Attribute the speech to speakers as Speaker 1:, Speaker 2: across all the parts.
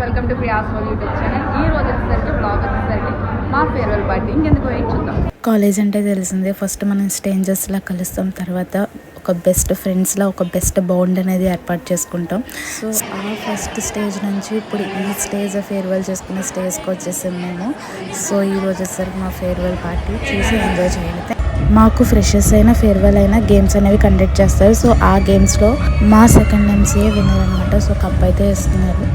Speaker 1: Welcome to Priya's YouTube channel. ఈ రోజు వచ్చేసరికి బ్లాగ్ వచ్చేసరికి మా ఫేర్వెల్ పార్టీ. ఇంకెందుకు వెయిట్ చూద్దాం.
Speaker 2: కాలేజ్ అంటే తెలిసిందే, ఫస్ట్ మనం స్ట్రేంజర్స్లా కలుస్తాం, తర్వాత ఒక బెస్ట్ ఫ్రెండ్స్లా ఒక బెస్ట్ బాండ్ అనేది ఏర్పాటు చేసుకుంటాం. సో ఆ ఫస్ట్ స్టేజ్ నుంచి ఇప్పుడు ఈ స్టేజ్ ఫేర్వెల్ చేసుకునే స్టేజ్కి వచ్చేసాం మేము. సో ఈ రోజు వచ్చేసరికి మా ఫేర్వెల్ పార్టీ చూసి ఎంజాయ్ చేయాలి. మాకు ఫ్రెషర్స్ అయినా ఫేర్వెల్ అయినా గేమ్స్ అనేవి కండక్ట్ చేస్తారు. సో ఆ గేమ్స్లో మా సెకండ్ ఎంసీఏ విన్నర్ అనమాట. సో కప్ అయితే ఇస్తున్నారు.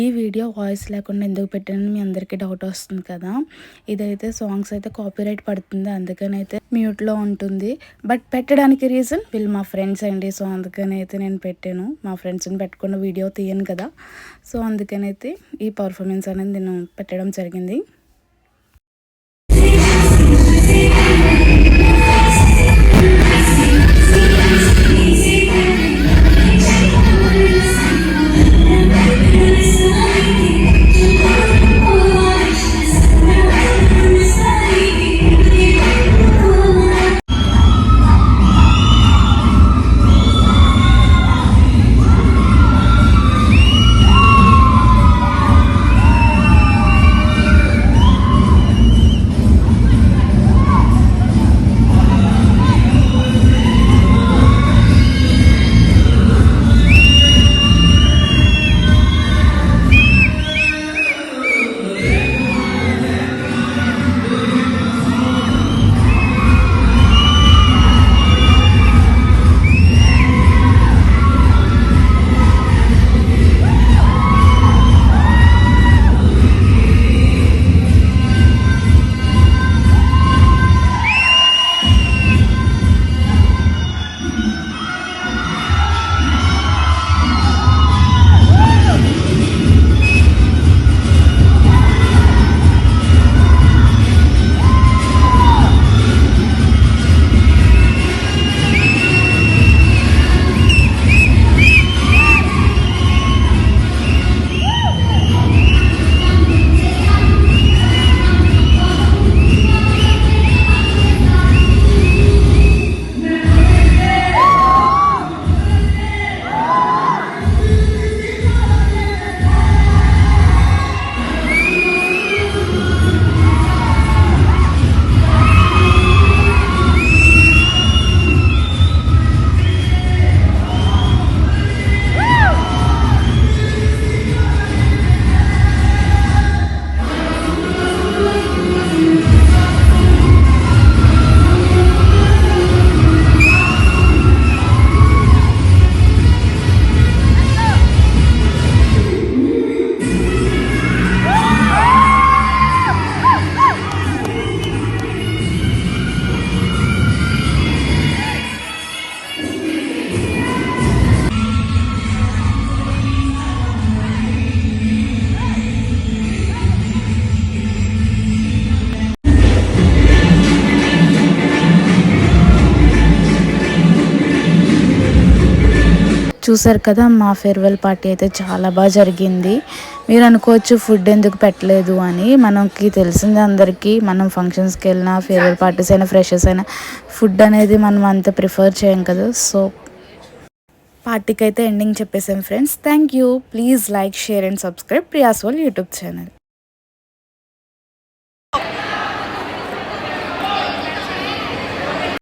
Speaker 2: ఈ వీడియో వాయిస్ లేకుండా ఎందుకు పెట్టానని మీ అందరికీ డౌట్ వస్తుంది కదా. ఇదైతే సాంగ్స్ అయితే కాపీరైట్ పడుతుంది, అందుకని అయితే మ్యూట్లో ఉంటుంది. బట్ పెట్టడానికి రీజన్ వీళ్ళు మా ఫ్రెండ్స్ అండి. సో అందుకని అయితే నేను పెట్టాను. మా ఫ్రెండ్స్ని పెట్టుకున్న వీడియో తీయను కదా. సో అందుకని అయితే ఈ పర్ఫార్మెన్స్ అనేది నేను పెట్టడం జరిగింది. చూసారు కదా, మా ఫేర్వెల్ పార్టీ అయితే చాలా బాగా జరిగింది. మీరు అనుకోవచ్చు ఫుడ్ ఎందుకు పెట్టలేదు అని. మనకి తెలిసింది అందరికీ, మనం ఫంక్షన్స్కి వెళ్ళినా ఫేర్వెల్ పార్టీస్ అయినా ఫ్రెషర్స్ అయినా ఫుడ్ అనేది మనం అంత ప్రిఫర్ చేయం కదా. సో పార్టీకి అయితే ఎండింగ్ చెప్పేసాం friends. Thank you. Please like, share and subscribe Priya's world YouTube channel.